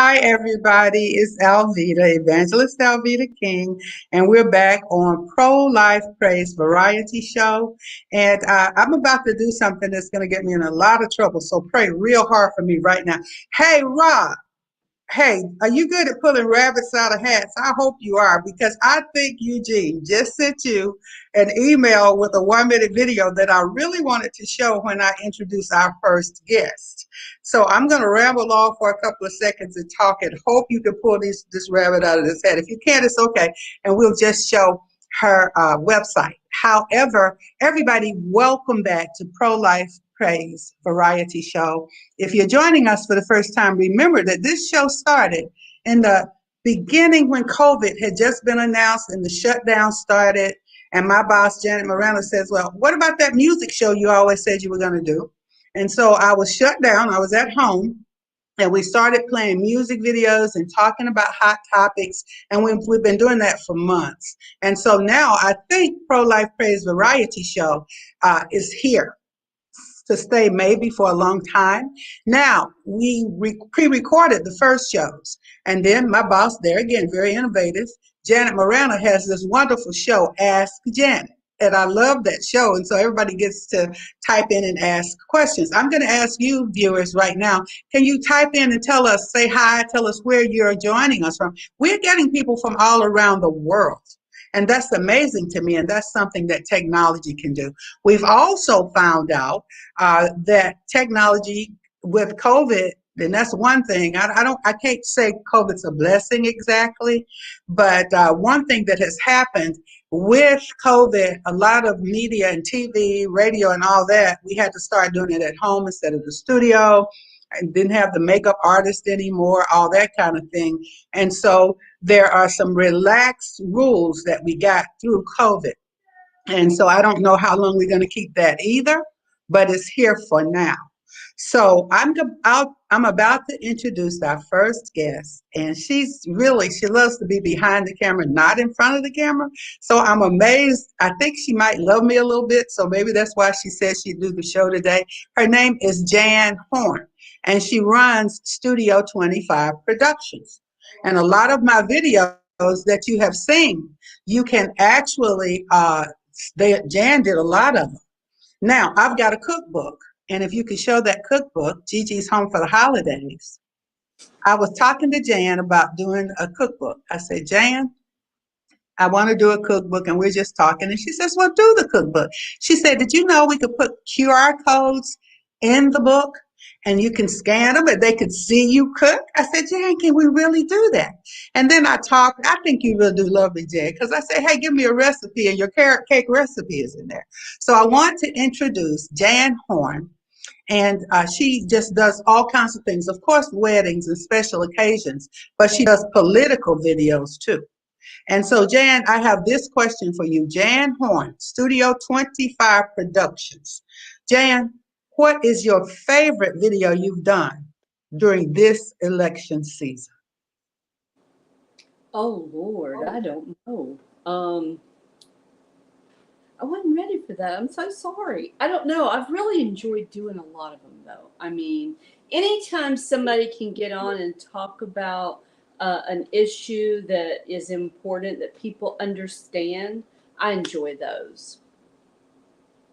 Hi, everybody. It's Alveda, Evangelist Alveda King, and we're back on Pro Life Praise Variety Show. And I'm about to do something that's going to get me in a lot of trouble, so pray real hard for me right now. Hey, Rob. Hey, are you good at pulling rabbits out of hats? I hope you are, because I think Eugene just sent you an email with a 1 minute video that I really wanted to show when I introduce our first guest. So I'm going to ramble on for a couple of seconds and talk and hope you can pull this rabbit out of his head. If you can't, it's okay. And we'll just show her website. However, everybody, welcome back to Pro Life Praise Variety Show. If you're joining us for the first time, remember that this show started in the beginning when COVID had just been announced and the shutdown started. And my boss, Janet Moreno, says, well, what about that music show you always said you were going to do? And so I was shut down. I was at home. And we started playing music videos and talking about hot topics. And we've been doing that for months. And so now I think Pro Life Praise Variety Show is here to stay maybe for a long time. Now, we pre-recorded the first shows. And then my boss, there again, very innovative, Janet Morano, has this wonderful show, Ask Janet. And I love that show. And so everybody gets to type in and ask questions. I'm going to ask you, viewers, right now, can you type in and tell us, say hi, tell us where you're joining us from? We're getting people from all around the world. And that's amazing to me, and that's something that technology can do. We've also found out that technology with COVID, and that's one thing. I can't say COVID's a blessing exactly, but one thing that has happened with COVID, a lot of media and TV, radio, and all that, we had to start doing it at home instead of the studio. I didn't have the makeup artist anymore, all that kind of thing. And so there are some relaxed rules that we got through COVID. And so I don't know how long we're going to keep that either, but it's here for now. So I'm about to introduce our first guest, and she loves to be behind the camera, not in front of the camera. So I'm amazed. I think she might love me a little bit, so maybe that's why she said she'd do the show today. Her name is Jan Horn, and she runs Studio 25 Productions. And a lot of my videos that you have seen, you can actually, Jan did a lot of them. Now, I've got a cookbook. And if you could show that cookbook, Gigi's Home for the Holidays. I was talking to Jan about doing a cookbook. I said, Jan, I want to do a cookbook, and we're just talking. And she says, well, do the cookbook. She said, did you know we could put QR codes in the book and you can scan them and they could see you cook? I said, Jan, can we really do that? And then I think you really do love me, Jan, because I said, hey, give me a recipe, and your carrot cake recipe is in there. So I want to introduce Jan Horn. And she just does all kinds of things, of course, weddings and special occasions, but she does political videos too. And so, Jan, I have this question for you. Jan Horn, Studio 25 Productions. Jan, what is your favorite video you've done during this election season? Oh, Lord, I don't know. I wasn't ready for that. I'm so sorry. I don't know. I've really enjoyed doing a lot of them, though. I mean, anytime somebody can get on and talk about an issue that is important that people understand, I enjoy those.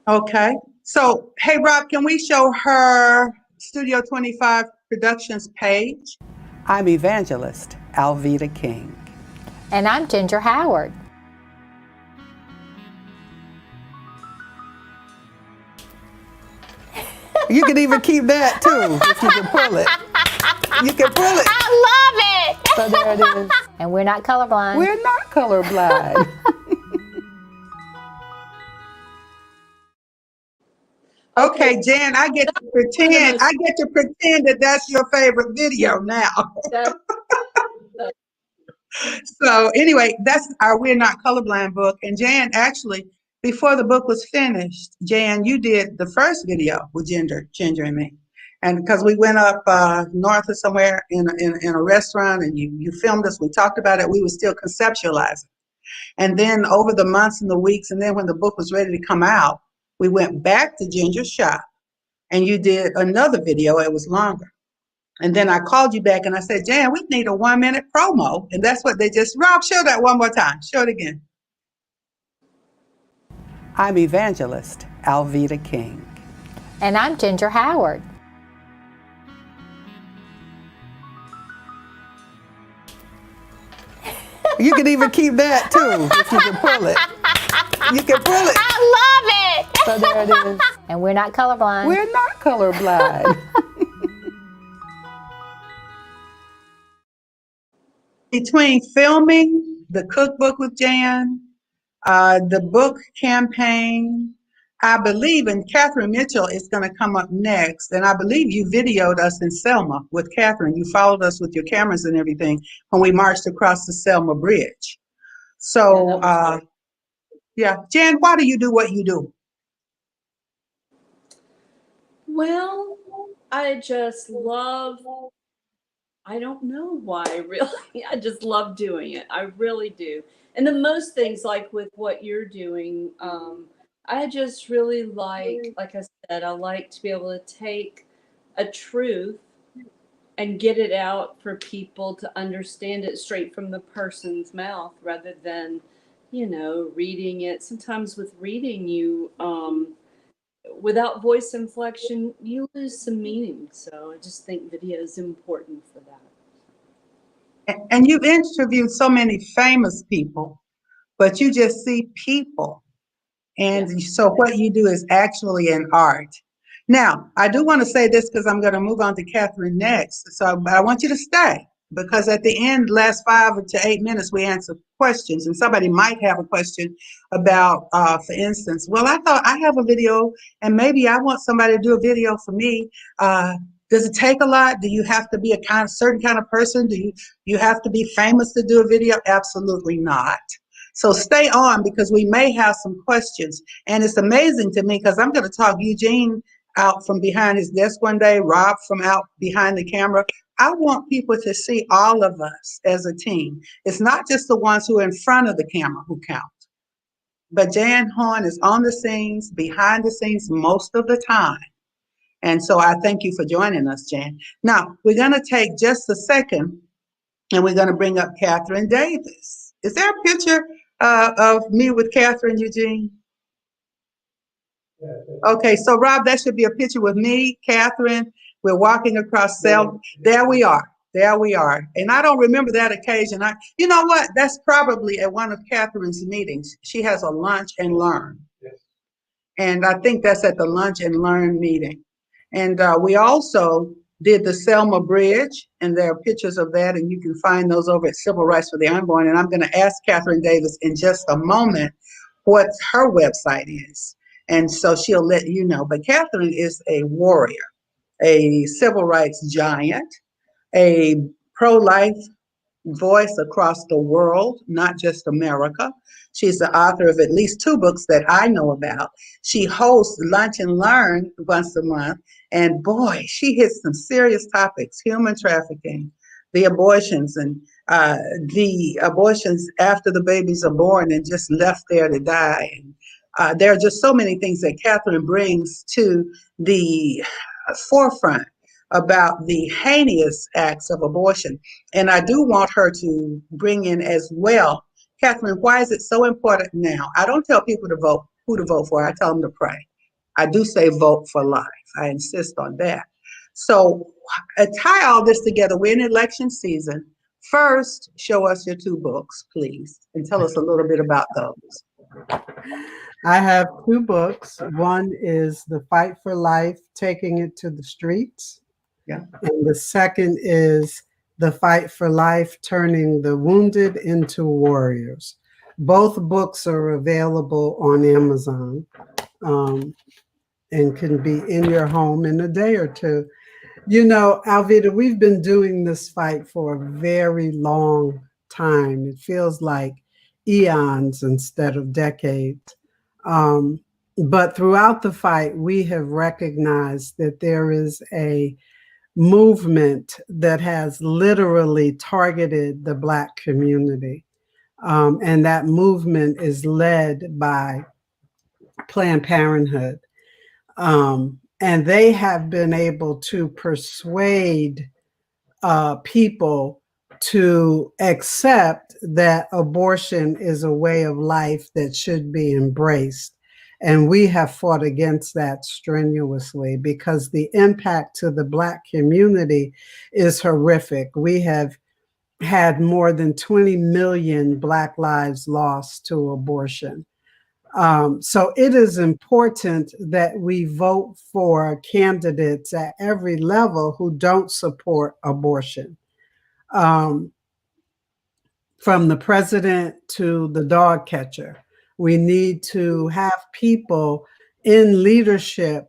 Okay. So, hey, Rob, can we show her Studio 25 Productions page? I'm Evangelist Alveda King. And I'm Ginger Howard. You can even keep that too, if you can pull it. You can pull it. I love it! So there it is. And we're not colorblind. We're not colorblind. Okay, Jan, I get to pretend that that's your favorite video now. So anyway, that's our We're Not Colorblind book. And Jan, actually, before the book was finished, Jan, you did the first video with Ginger and me. And because we went up north of somewhere in a restaurant, and you filmed us, we talked about it, we were still conceptualizing. And then over the months and the weeks, and then when the book was ready to come out, we went back to Ginger's shop, and you did another video. It was longer. And then I called you back and I said, Jan, we need a 1 minute promo. And that's what they just, Rob, show that one more time. Show it again. I'm evangelist Alveda King. And I'm Ginger Howard. You can even keep that too, if you can pull it. You can pull it. I love it! So there it is. And we're not colorblind. We're not colorblind. Between filming the cookbook with Jan, the book campaign, I believe, and Catherine Mitchell is going to come up next. And I believe you videoed us in Selma with Catherine. You followed us with your cameras and everything when we marched across the Selma Bridge. So, yeah, Jan, why do you do what you do? Well, I just love, I don't know why, really. I just love doing it. I really do. And the most things, like with what you're doing, I just really like I said, I like to be able to take a truth and get it out for people to understand it straight from the person's mouth rather than, reading it. Sometimes with reading, without voice inflection, you lose some meaning. So I just think video is important for that. And you've interviewed so many famous people, but you just see people. And so what you do is actually an art. Now, I do want to say this because I'm going to move on to Catherine next. So, but I want you to stay because at the end, last 5 to 8 minutes, we answer questions. And somebody might have a question about, for instance, well, I thought I have a video and maybe I want somebody to do a video for me. Does it take a lot? Do you have to be a certain kind of person? Do you have to be famous to do a video? Absolutely not. So stay on because we may have some questions. And it's amazing to me because I'm going to talk Eugene out from behind his desk one day, Rob from out behind the camera. I want people to see all of us as a team. It's not just the ones who are in front of the camera who count. But Jan Horn is on the scenes, behind the scenes most of the time. And so I thank you for joining us, Jan. Now, we're going to take just a second and we're going to bring up Catherine Davis. Is there a picture of me with Catherine, Eugene? Okay, so Rob, that should be a picture with me, Catherine. We're walking across Selma. There we are. There we are. And I don't remember that occasion. You know what? That's probably at one of Catherine's meetings. She has a lunch and learn. And I think that's at the lunch and learn meeting. And we also did the Selma Bridge, and there are pictures of that, and you can find those over at Civil Rights for the Unborn. And I'm going to ask Catherine Davis in just a moment what her website is. And so she'll let you know. But Catherine is a warrior, a civil rights giant, a pro-life voice across the world, not just America. She's the author of at least 2 books that I know about. She hosts Lunch and Learn once a month. And boy, she hits some serious topics: human trafficking, the abortions, and the abortions after the babies are born and just left there to die. And there are just so many things that Catherine brings to the forefront about the heinous acts of abortion. And I do want her to bring in as well, Catherine, why is it so important now? I don't tell people to vote, who to vote for. I tell them to pray. I do say vote for life. I insist on that. So tie all this together. We're in election season. First, show us your 2 books, please, and tell us a little bit about those. I have 2 books. One is The Fight for Life, Taking It to the Streets. Yeah. And the second is The Fight for Life, Turning the Wounded into Warriors. Both books are available on Amazon and can be in your home in a day or 2. You know, Alveda, we've been doing this fight for a very long time. It feels like eons instead of decades. But throughout the fight, we have recognized that there is a movement that has literally targeted the Black community. And that movement is led by Planned Parenthood. And they have been able to persuade people to accept that abortion is a way of life that should be embraced. And we have fought against that strenuously because the impact to the Black community is horrific. We have had more than 20 million Black lives lost to abortion. So it is important that we vote for candidates at every level who don't support abortion. Um, from the president to the dog catcher. We need to have people in leadership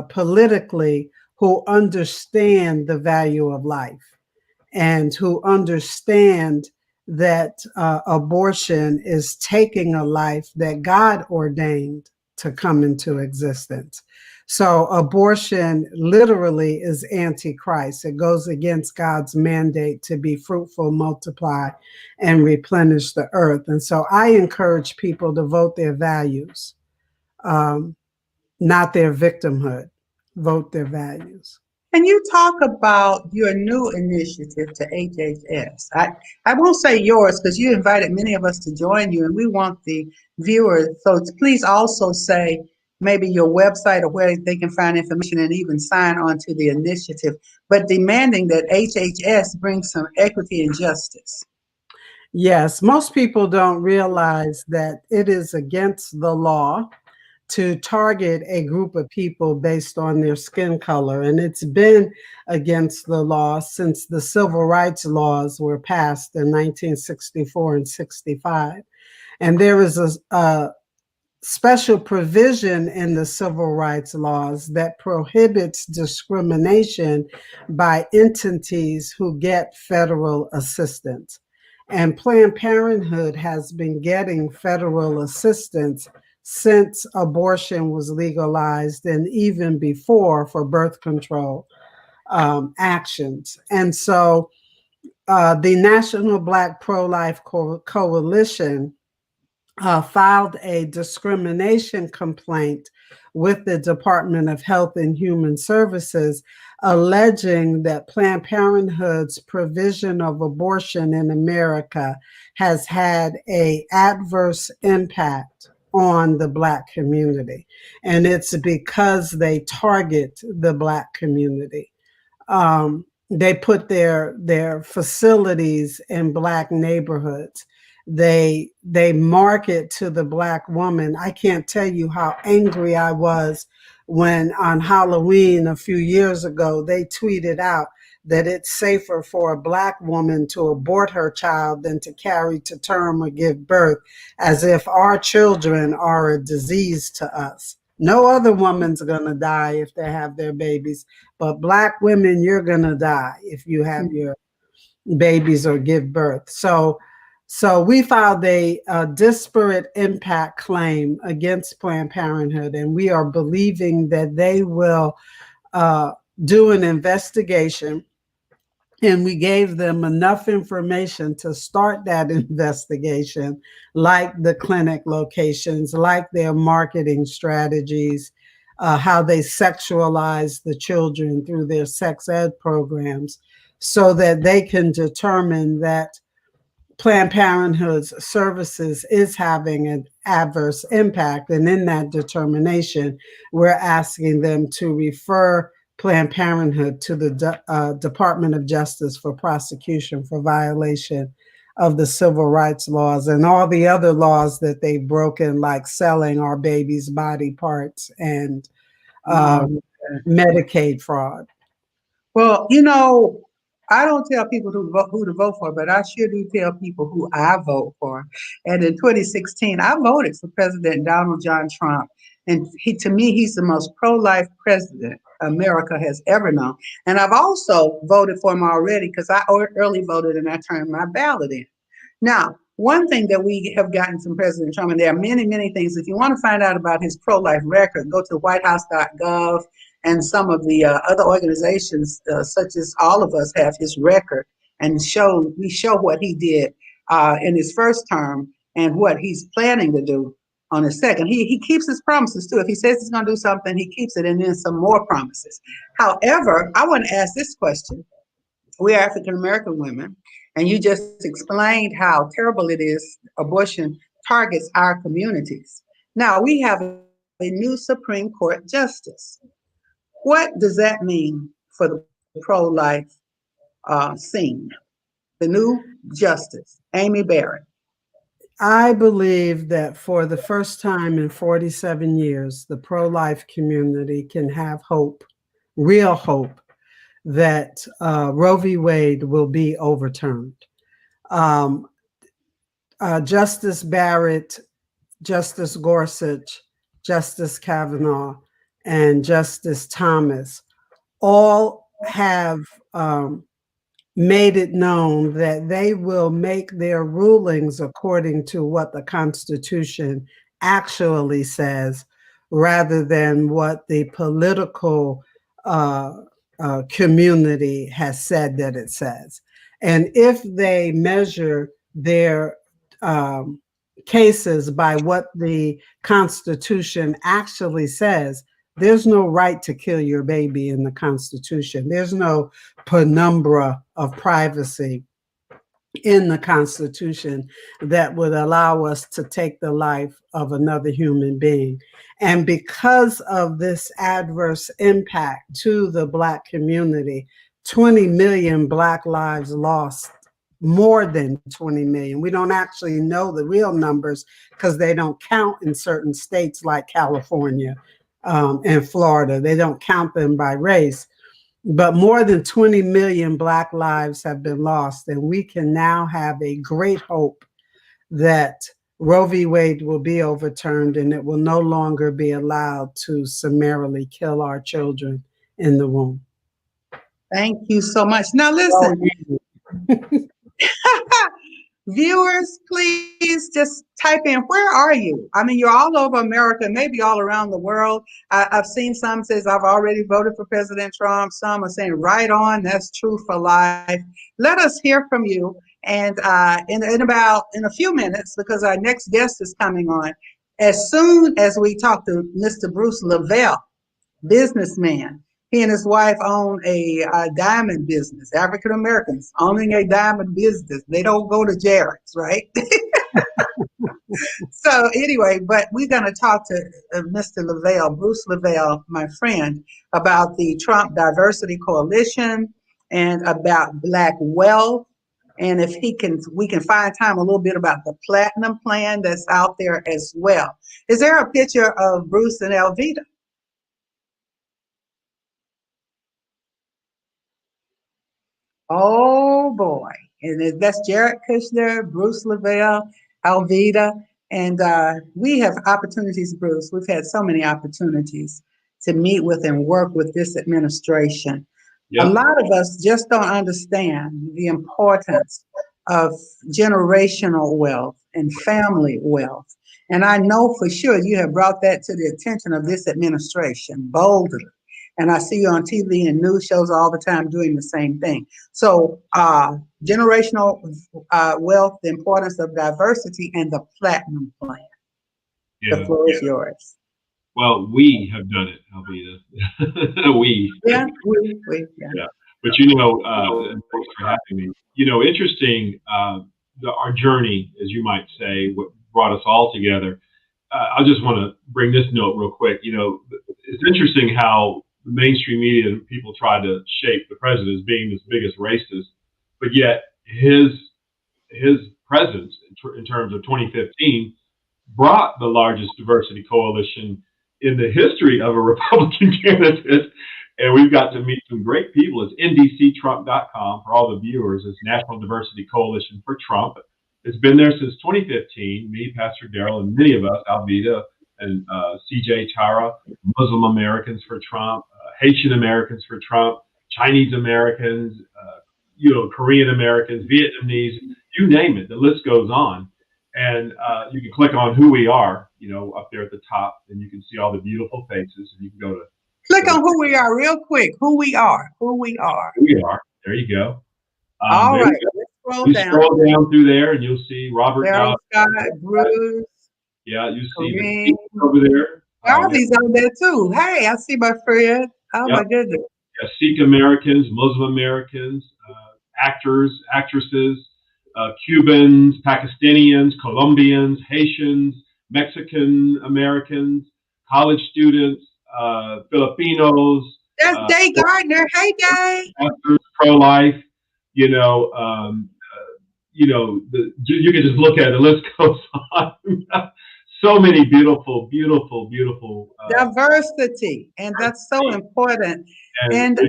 politically who understand the value of life and who understand that abortion is taking a life that God ordained to come into existence. So abortion literally is antichrist. It goes against God's mandate to be fruitful, multiply, and replenish the earth. And so I encourage people to vote their values, not their victimhood. Vote their values. Can you talk about your new initiative to HHS? I won't say yours because you invited many of us to join you, and we want the viewers. So please also say maybe your website or where they can find information and even sign on to the initiative, but demanding that HHS bring some equity and justice. Yes, most people don't realize that it is against the law to target a group of people based on their skin color. And it's been against the law since the civil rights laws were passed in 1964 and 65. And there is a special provision in the civil rights laws that prohibits discrimination by entities who get federal assistance. And Planned Parenthood has been getting federal assistance since abortion was legalized and even before for birth control actions. And so the National Black Pro-Life Coalition filed a discrimination complaint with the Department of Health and Human Services, alleging that Planned Parenthood's provision of abortion in America has had an adverse impact on the Black community. And it's because they target the Black community. They put their facilities in Black neighborhoods. They market to the Black woman. I can't tell you how angry I was when on Halloween a few years ago, they tweeted out that it's safer for a Black woman to abort her child than to carry to term or give birth, as if our children are a disease to us. No other woman's gonna die if they have their babies, but Black women, you're gonna die if you have your babies or give birth. So we filed a disparate impact claim against Planned Parenthood, and we are believing that they will do an investigation. And we gave them enough information to start that investigation, like the clinic locations, like their marketing strategies, how they sexualize the children through their sex ed programs, so that they can determine that Planned Parenthood's services is having an adverse impact. And in that determination, we're asking them to refer Planned Parenthood to the Department of Justice for prosecution for violation of the civil rights laws and all the other laws that they've broken, like selling our babies' body parts and Medicaid fraud. Well, I don't tell people who to vote for, but I sure do tell people who I vote for. And in 2016, I voted for President Donald John Trump. And to me, he's the most pro-life president America has ever known. And I've also voted for him already because I early voted and I turned my ballot in. Now, one thing that we have gotten from President Trump, and there are many, many things, if you want to find out about his pro-life record, go to whitehouse.gov and some of the other organizations, such as All of Us, have his record, and we show what he did in his first term and what he's planning to do on his second. He keeps his promises too. If he says he's going to do something, he keeps it, and then some more promises. However, I want to ask this question. we are African American women, and you just explained how terrible it is abortion targets our communities. Now we have a new Supreme Court justice. What does that mean for the pro-life scene? The new justice, Amy Barrett. I believe that for the first time in 47 years, the pro life community can have hope, real hope, that Roe v. Wade will be overturned. Um, Justice Barrett, Justice Gorsuch, Justice Kavanaugh, and Justice Thomas all have made it known that they will make their rulings according to what the Constitution actually says, rather than what the political community has said that it says. And if they measure their cases by what the Constitution actually says, there's no right to kill your baby in the Constitution. There's no penumbra of privacy in the Constitution that would allow us to take the life of another human being. And because of this adverse impact to the Black community, 20 million Black lives lost, more than 20 million. We don't actually know the real numbers because they don't count in certain states like California and Florida. They don't count them by race. But more than 20 million Black lives have been lost, and we can now have a great hope that Roe v. Wade will be overturned and it will no longer be allowed to summarily kill our children in the womb. Thank you so much. Now listen, viewers, please just type in, where are you? I mean, you're all over America, maybe all around the world. I've seen some says, I've already voted for President Trump. Some are saying, right on, that's true for life. Let us hear from you. And in a few minutes, because our next guest is coming on, as soon as we talk to Mr. Bruce Lavelle, businessman, he and his wife own a diamond business. African Americans owning a diamond business. They don't go to Jared's, right? So anyway, but we're going to talk to Mr. Lavelle, Bruce Lavelle, my friend, about the Trump Diversity Coalition and about Black wealth. And if we can find time a little bit about the Platinum Plan that's out there as well. Is there a picture of Bruce and Alveda? Oh boy. And that's Jared Kushner, Bruce Lavelle, Alveda. And we have opportunities, Bruce. We've had so many opportunities to meet with and work with this administration. Yep. A lot of us just don't understand the importance of generational wealth and family wealth. And I know for sure you have brought that to the attention of this administration boldly. And I see you on TV and news shows all the time doing the same thing. So generational wealth, the importance of diversity, and the Platinum Plan. Yeah, the floor is yours. Well, we have done it, Alveda. we. Yeah, yeah. But thanks for having me. Interesting, our journey, as you might say, what brought us all together. I just want to bring this note real quick. It's interesting how the mainstream media and people try to shape the president as being this biggest racist, but yet his presence in terms of 2015 brought the largest diversity coalition in the history of a Republican candidate. And we've got to meet some great people. It's ndctrump.com for all the viewers. It's National Diversity Coalition for Trump. It's been there since 2015. Me, Pastor Darrell, and many of us, Alveda and CJ Tara, Muslim Americans for Trump, Haitian Americans for Trump, Chinese Americans, Korean Americans, Vietnamese, you name it. The list goes on. And you can click on who we are, up there at the top, and you can see all the beautiful faces. And you can go to click on who we are real quick. Who we are. We are. There you go. All right. Scroll down through there, and you'll see Robert Scott, Bruce. Yeah, you see me over there. Garvey's on there too. Hey, I see my friend. Oh, yep. My goodness. Yeah, Sikh Americans, Muslim Americans, actors, actresses, Cubans, Pakistanians, Colombians, Haitians, Mexican Americans, college students, Filipinos, That's Day Gardner. Hey, Day. pastors, pro-life. You know, you can just look at it. The list goes on. So many beautiful, beautiful, beautiful. Diversity, and that's so important. And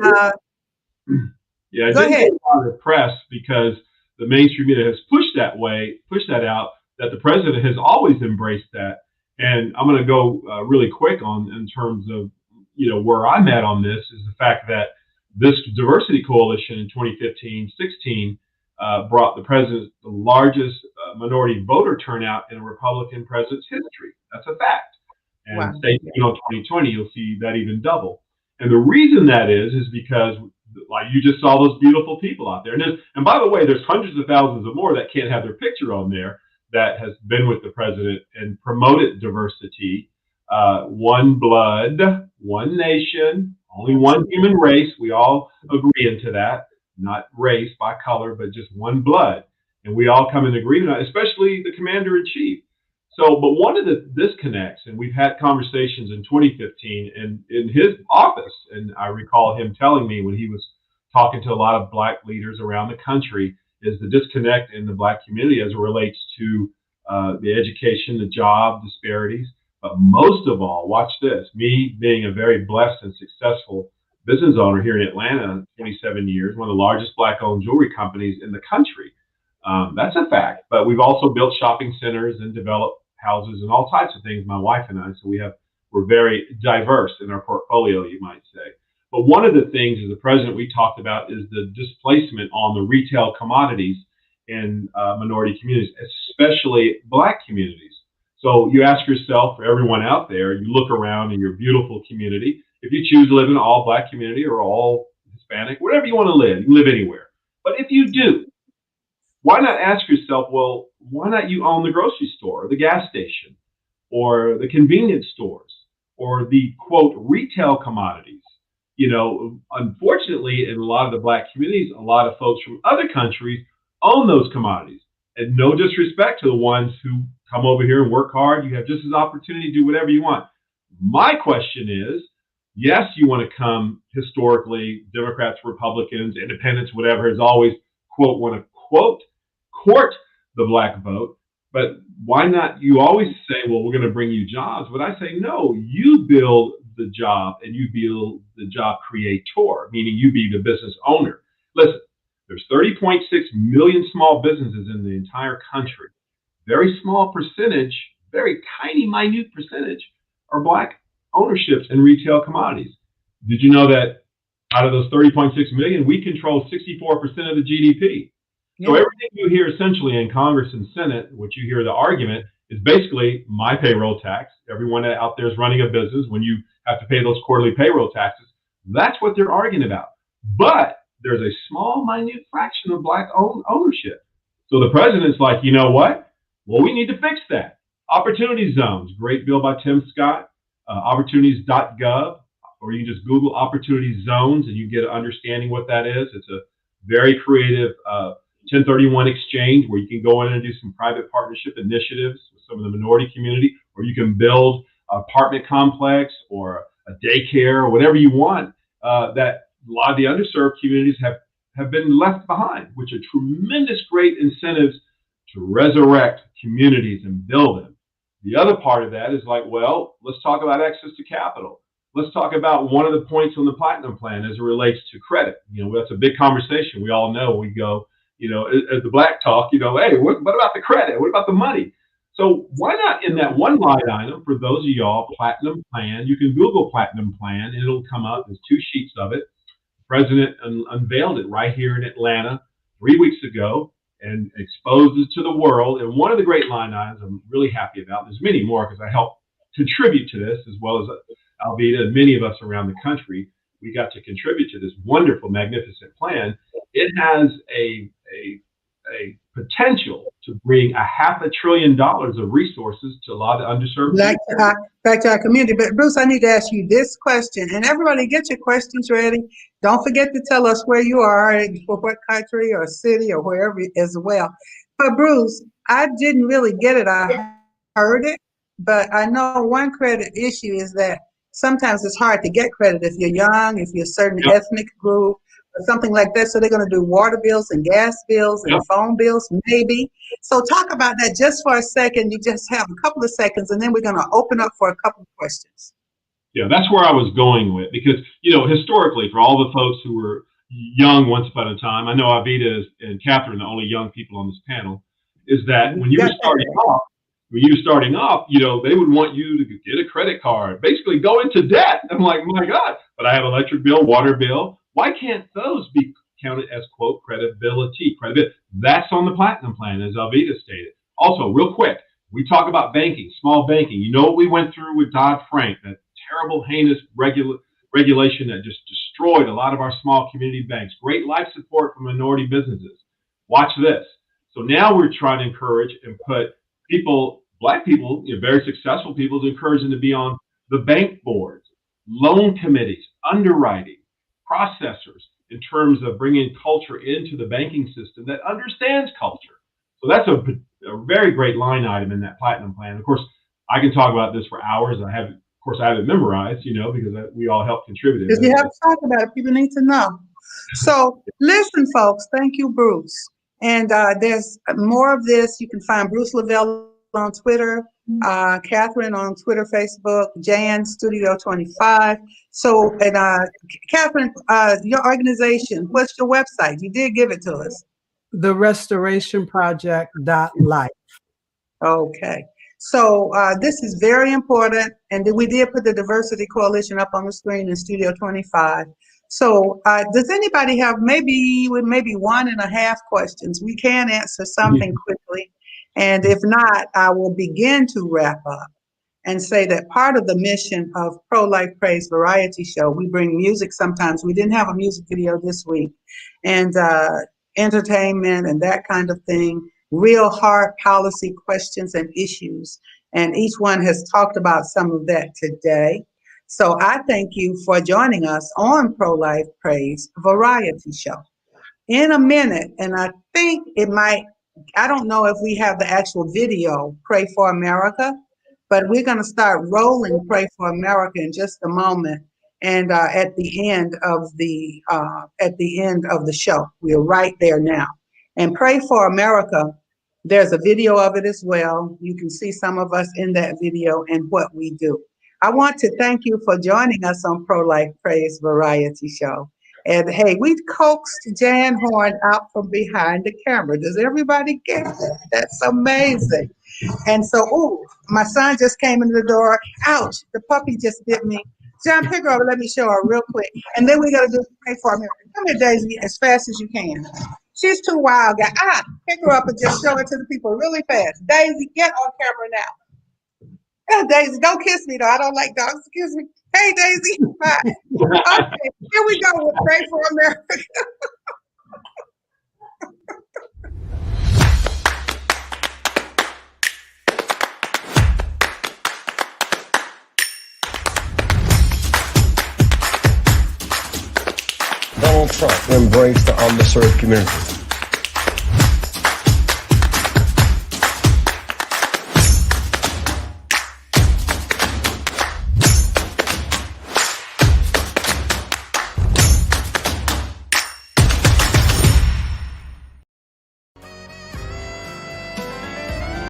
yeah, it go didn't ahead. get a lot of press because the mainstream media has pushed that out, that the president has always embraced that. And I'm going to go really quick on in terms of, where I'm at on this is the fact that this diversity coalition in 2015-16 brought the president the largest minority voter turnout in a Republican president's history. That's a fact. And Wow. stay tuned on 2020, you'll see that even double. And the reason that is because, like, you just saw those beautiful people out there. And by the way, there's hundreds of thousands of more that can't have their picture on there that has been with the president and promoted diversity. One blood, one nation, only one human race. We all agree into that. Not race by color, but just one blood. And we all come in agreement, especially the commander in chief. So, but one of the disconnects, and we've had conversations in 2015 and in his office, and I recall him telling me when he was talking to a lot of Black leaders around the country, is the disconnect in the Black community as it relates to the education, the job disparities. But most of all, watch this, me being a very blessed and successful business owner here in Atlanta, 27 years, one of the largest Black-owned jewelry companies in the country. That's a fact. But we've also built shopping centers and developed houses and all types of things, my wife and I. So we're very diverse in our portfolio, you might say. But one of the things as the president we talked about is the displacement on the retail commodities in minority communities, especially Black communities. So you ask yourself, for everyone out there, you look around in your beautiful community, if you choose to live in an all Black community or all Hispanic, whatever you want to live, you can live anywhere. But if you do, why not ask yourself, well, why not you own the grocery store or the gas station or the convenience stores or the, quote, retail commodities? Unfortunately, in a lot of the Black communities, a lot of folks from other countries own those commodities. And no disrespect to the ones who come over here and work hard. You have just as opportunity to do whatever you want. My question is, yes, you want to come historically, Democrats, Republicans, independents, whatever, has always, quote, want to, quote, court the Black vote. But why not? You always say, well, we're going to bring you jobs. But I say, no, you build the job and you build the job creator, meaning you be the business owner. Listen, there's 30.6 million small businesses in the entire country. Very small percentage, very tiny, minute percentage are Black ownerships in retail commodities. Did you know that out of those 30.6 million, we control 64% of the GDP? So everything you hear essentially in Congress and Senate, what you hear the argument is basically my payroll tax. Everyone out there is running a business. When you have to pay those quarterly payroll taxes, that's what they're arguing about. But there's a small, minute fraction of Black ownership. So the president's like, you know what? Well, we need to fix that. Opportunity zones, great bill by Tim Scott, opportunities.gov, or you just Google opportunity zones and you get an understanding what that is. It's a very creative 1031 exchange where you can go in and do some private partnership initiatives with some of the minority community, or you can build an apartment complex or a daycare or whatever you want that a lot of the underserved communities have been left behind, which are tremendous great incentives to resurrect communities and build them. The other part of that is like, well, let's talk about access to capital. Let's talk about one of the points on the Platinum Plan as it relates to credit. That's a big conversation. We all know we go, as the Black talk, hey, what about the credit? What about the money? So why not in that one line item for those of y'all, Platinum Plan, you can Google Platinum Plan and it'll come up. There's 2 sheets of it. The president unveiled it right here in Atlanta 3 weeks ago and exposed it to the world. And one of the great line items I'm really happy about, there's many more because I helped contribute to this as well as Alveda and many of us around the country, we got to contribute to this wonderful, magnificent plan. It has a potential to bring $500 billion of resources to a lot of underserved back to our community. But Bruce, I need to ask you this question, and everybody get your questions ready. Don't forget to tell us where you are, for what country or city or wherever as well. But Bruce, I didn't really get it. I heard it, but I know one credit issue is that sometimes it's hard to get credit if you're young, if you're a certain Yep. ethnic group, or something like that. So they're going to do water bills and gas bills and Yep. phone bills, maybe. So talk about that just for a second. You just have a couple of seconds, and then we're going to open up for a couple of questions. Yeah, that's where I was going with, because, historically, for all the folks who were young once upon a time, I know Alveda and Catherine, the only young people on this panel, is that when you were starting off, they would want you to get a credit card, basically go into debt. I'm like, my God, but I have electric bill, water bill. Why can't those be counted as, quote, credibility? That's on the Platinum Plan, as Alveda stated. Also, real quick, we talk about banking, small banking. You know what we went through with Dodd-Frank, that terrible, heinous regulation that just destroyed a lot of our small community banks. Great life support for minority businesses. Watch this. So now we're trying to encourage and put people, Black people, very successful people, to encourage them to be on the bank boards, loan committees, underwriting, processors, in terms of bringing culture into the banking system that understands culture. So that's a very great line item in that Platinum Plan. Of course, I can talk about this for hours. I have it memorized, because we all help contribute. Because you have to talk about it. People need to know. So listen, folks. Thank you, Bruce. And there's more of this. You can find Bruce Lavelle on Twitter, Catherine on Twitter, Facebook, Jan Studio 25. So, and Catherine, your organization, what's your website? You did give it to us. The restorationproject.life. Okay. So this is very important, and we did put the Diversity Coalition up on the screen in Studio 25. So does anybody have maybe 1.5 questions? We can answer something quickly, and if not, I will begin to wrap up and say that part of the mission of Pro-Life Praise Variety Show, we bring music sometimes. We didn't have a music video this week, and entertainment and that kind of thing. Real hard policy questions and issues. And each one has talked about some of that today. So I thank you for joining us on Pro-Life Praise Variety Show. In a minute, and I think I don't know if we have the actual video, Pray for America, but we're going to start rolling Pray for America in just a moment. And at the end of the show, we're right there now. And Pray for America, there's a video of it as well. You can see some of us in that video and what we do. I want to thank you for joining us on Pro-Life Praise Variety Show. And hey, we coaxed Jan Horn out from behind the camera. Does everybody get that? That's amazing. And so, my son just came into the door. Ouch, the puppy just bit me. John, pick her up and let me show her real quick. And then we're going to do Pray for America. Come here, Daisy, as fast as you can. She's too wild, guy. Pick her up and just show it to the people really fast. Daisy, get on camera now. Oh, Daisy, don't kiss me, though. I don't like dogs. Excuse me. Hey, Daisy. Bye. Okay, here we go with Pray for America. Donald Trump embraced the underserved community.